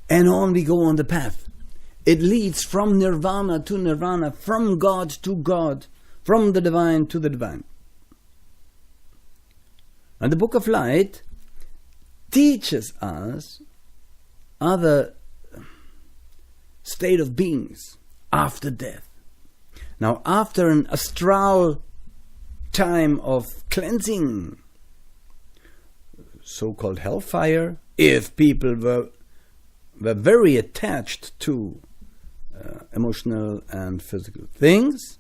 And on we go on the path. It leads from Nirvana to Nirvana, from God to God, from the divine to the divine. And the Book of Light teaches us other state of beings after death. Now, after an astral time of cleansing, so-called hellfire, if people were very attached to emotional and physical things,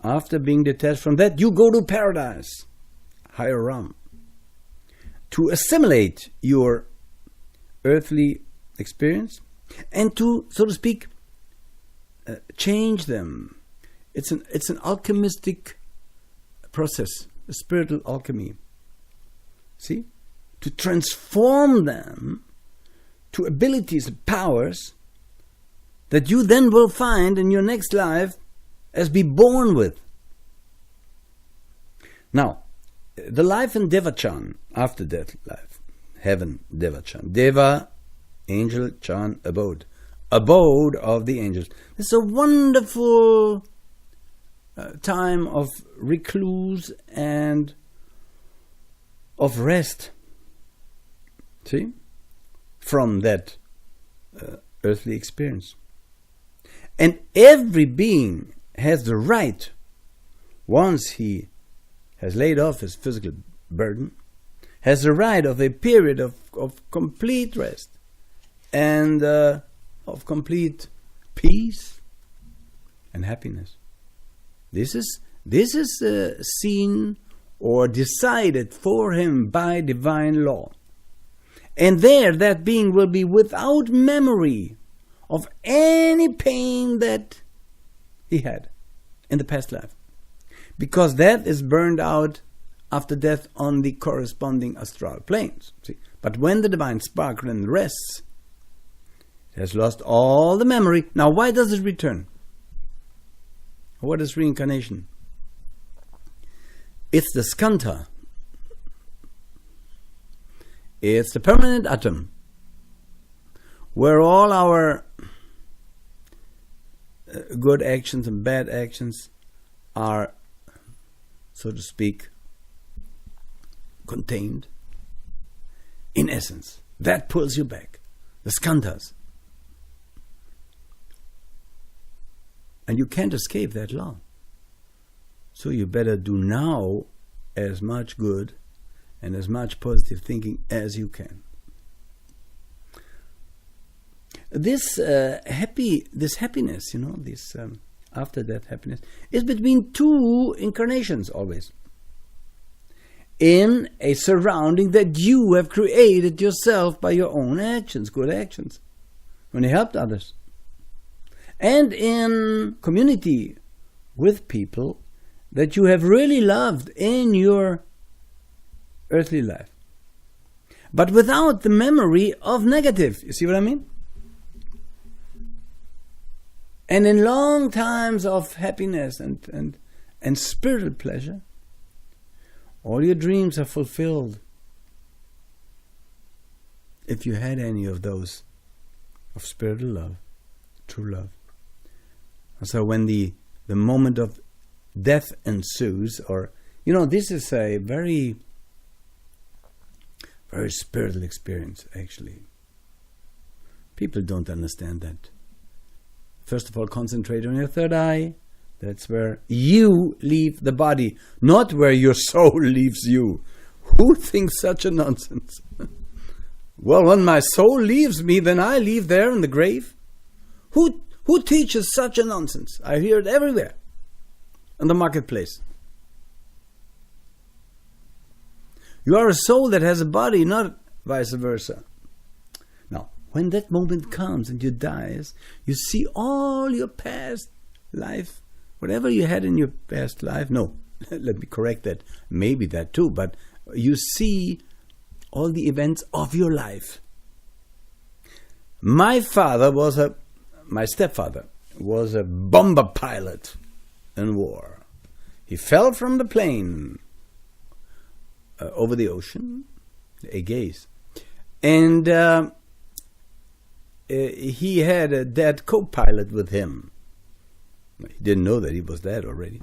after being detached from that, you go to paradise, higher realm, to assimilate your earthly experience and to, so to speak, change them. It's an alchemistic process, a spiritual alchemy. See? To transform them to abilities and powers that you then will find in your next life as be born with. Now, the life in Devachan, after death life, heaven, Devachan. Deva, angel, Chan, abode. Abode of the angels. It's a wonderful time of recluse and of rest. See? From that earthly experience. And every being has the right, once he has laid off his physical burden, has the right of a period of complete rest and of complete peace and happiness. This is seen or decided for him by divine law. And there that being will be without memory of any pain that he had in the past life. Because that is burned out after death on the corresponding astral planes. See? But when the divine spark then rests, it has lost all the memory. Now why does it return? What is reincarnation? It's the skanta. It's the permanent atom, where all our good actions and bad actions are, so to speak, contained. In essence, that pulls you back. The skandhas. And you can't escape that law. So you better do now as much good and as much positive thinking as you can. This happiness, this after death happiness, is between two incarnations always. In a surrounding that you have created yourself by your own actions, good actions, when you helped others. And in community with people that you have really loved in your earthly life. But without the memory of negative. You see what I mean? And in long times of happiness and spiritual pleasure, all your dreams are fulfilled. If you had any of those of spiritual love, true love. And so when the moment of death ensues, or, this is a very, very spiritual experience, actually. People don't understand that. First of all, concentrate on your third eye. That's where you leave the body, not where your soul leaves you. Who thinks such a nonsense? Well, when my soul leaves me, then I leave there in the grave. Who teaches such a nonsense? I hear it everywhere in the marketplace. You are a soul that has a body, not vice versa. Now, when that moment comes and you die, you see all your past life, whatever you had in your past life. No, let me correct that. Maybe that too, but you see all the events of your life. My stepfather was a bomber pilot in war. He fell from the plane over the ocean, the Aegeus, and he had a dead co-pilot with him. He didn't know that he was dead already.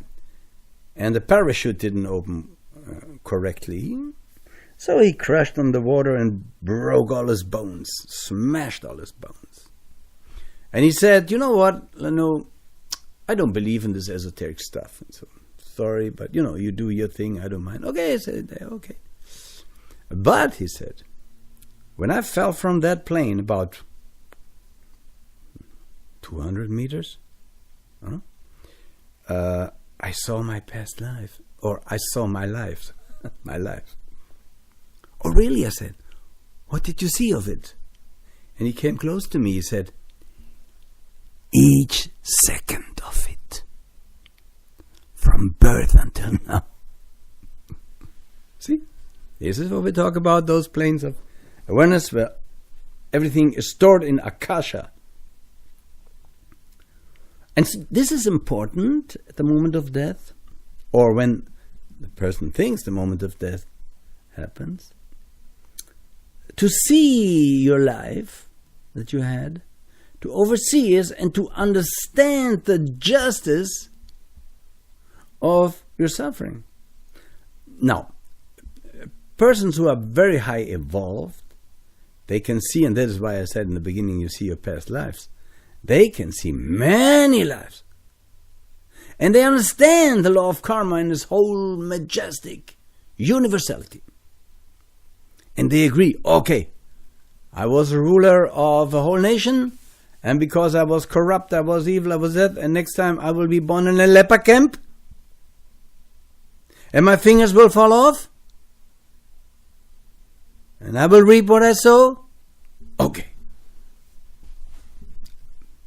And the parachute didn't open correctly. So he crashed on the water and broke all his bones, smashed all his bones. And he said, you know what, Leno, I don't believe in this esoteric stuff. And so, sorry, but you do your thing, I don't mind. Okay, I said, okay. But, he said, when I fell from that plane about 200 meters, I saw my past life, or I saw my life, my life. Oh, really? I said, what did you see of it? And he came close to me, he said, each second of it, from birth until now. See? This is what we talk about, those planes of awareness where everything is stored in Akasha. And this is important at the moment of death, or when the person thinks the moment of death happens, to see your life that you had, to oversee it, and to understand the justice of your suffering. Now, persons who are very high evolved, they can see, and that is why I said in the beginning, you see your past lives. They can see many lives. And they understand the law of karma in its whole majestic universality. And they agree, okay, I was a ruler of a whole nation, and because I was corrupt, I was evil, I was that, and next time I will be born in a leper camp, and my fingers will fall off, and I will reap what I sow. Okay.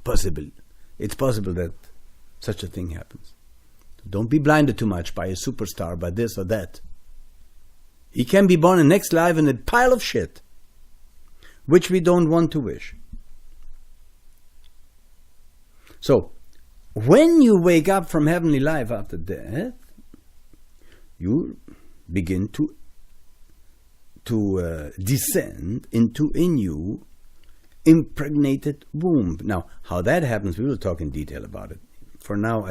Possible. It's possible that such a thing happens. Don't be blinded too much by a superstar, by this or that. He can be born in next life in a pile of shit, which we don't want to wish. So, when you wake up from heavenly life after death, you begin to descend into a new impregnated womb. Now, how that happens, we will talk in detail about it. For now,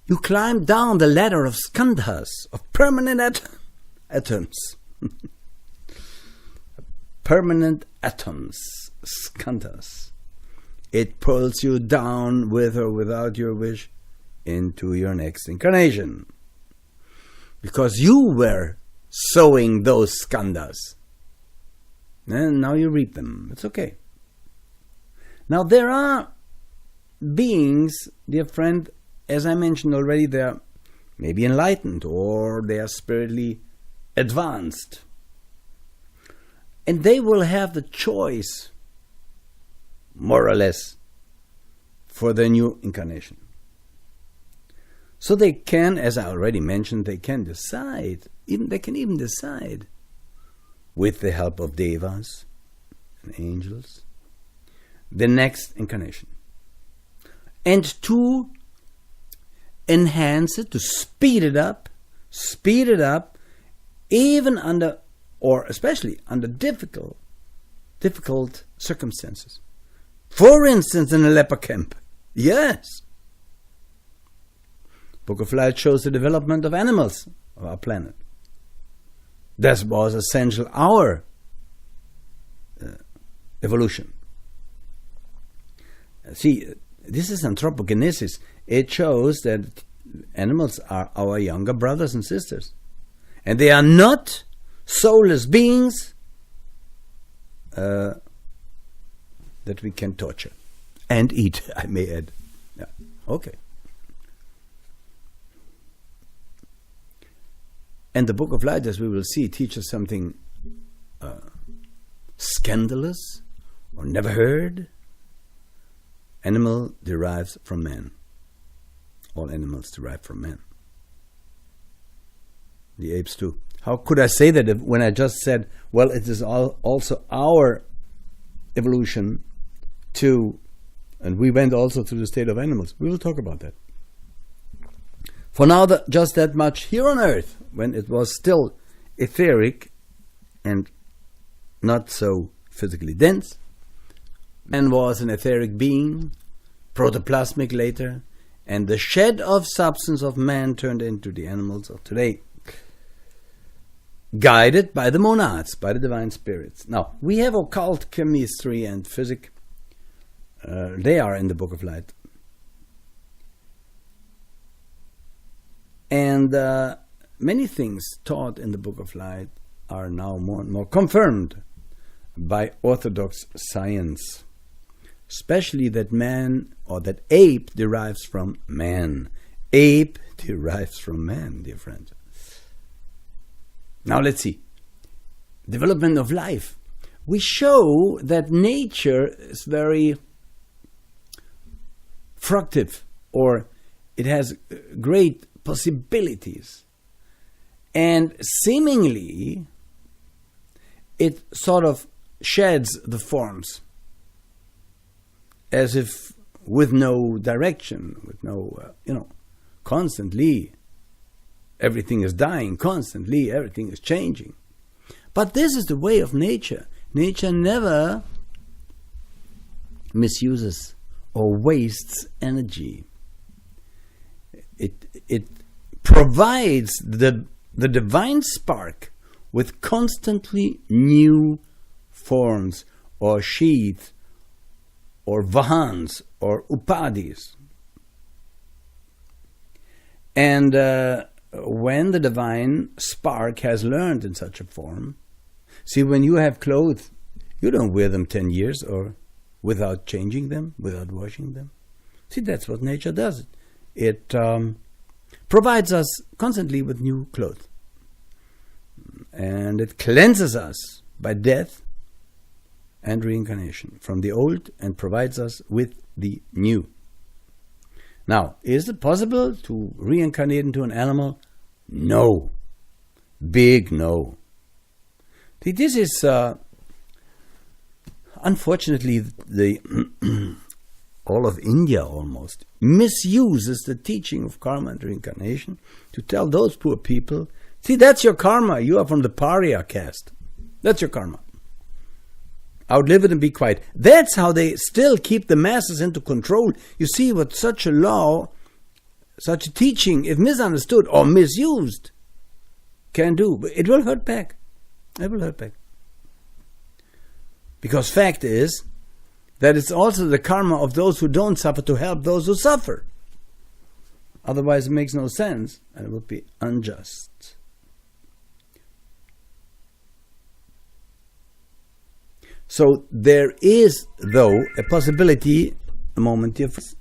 you climb down the ladder of skandhas, of permanent atoms. Permanent atoms, skandhas. It pulls you down with or without your wish into your next incarnation. Because you were sowing those skandhas. And now you reap them. It's okay. Now there are beings, dear friend, as I mentioned already, they are maybe enlightened or they are spiritually advanced. And they will have the choice, more or less, for their new incarnation. So they can, as I already mentioned, they can decide, they can even decide, with the help of devas and angels, the next incarnation. And to enhance it, to speed it up, even under, or especially under difficult circumstances. For instance, in a leper camp. Yes. Book of Light shows the development of animals of our planet. That was essential our evolution. See, this is anthropogenesis. It shows that animals are our younger brothers and sisters. And they are not soulless beings that we can torture and eat, I may add. Yeah. Okay. And the Book of Light, as we will see, teaches something scandalous or never heard. Animal derives from man. All animals derive from man. The apes too. How could I say that when I just said, well, it is also our evolution too, and we went also through the state of animals. We will talk about that. For now, just that much here on Earth, when it was still etheric and not so physically dense, Man was an etheric being, protoplasmic later, and the shed of substance of man turned into the animals of today, guided by the monads, by the divine spirits. Now, we have occult chemistry and physics. They are in the Book of Light. And many things taught in the Book of Light are now more and more confirmed by orthodox science. Especially that man, or that ape, derives from man. Ape derives from man, dear friends. Now let's see. Development of life. We show that nature is very fructive, or it has great possibilities. And seemingly, it sort of sheds the forms, as if with no direction, with no, constantly everything is dying, constantly everything is changing. But this is the way of nature. Nature never misuses or wastes energy. It provides the divine spark with constantly new forms or sheaths or vahans or upadis. And when the divine spark has learned in such a form, see, when you have clothes, you don't wear them 10 years or without changing them, without washing them. See, that's what nature does. It provides us constantly with new clothes. And it cleanses us by death and reincarnation from the old and provides us with the new. Now, is it possible to reincarnate into an animal? No. Big no. See, this is, unfortunately, all of India almost misuses the teaching of karma and reincarnation to tell those poor people, see, that's your karma. You are from the pariah caste. That's your karma. Outlive it and be quiet. That's how they still keep the masses into control. You see what such a law, such a teaching, if misunderstood or misused, can do. But it will hurt back. It will hurt back. Because fact is that it's also the karma of those who don't suffer to help those who suffer. Otherwise it makes no sense and it would be unjust. So there is, though, a possibility, a moment, dear friends,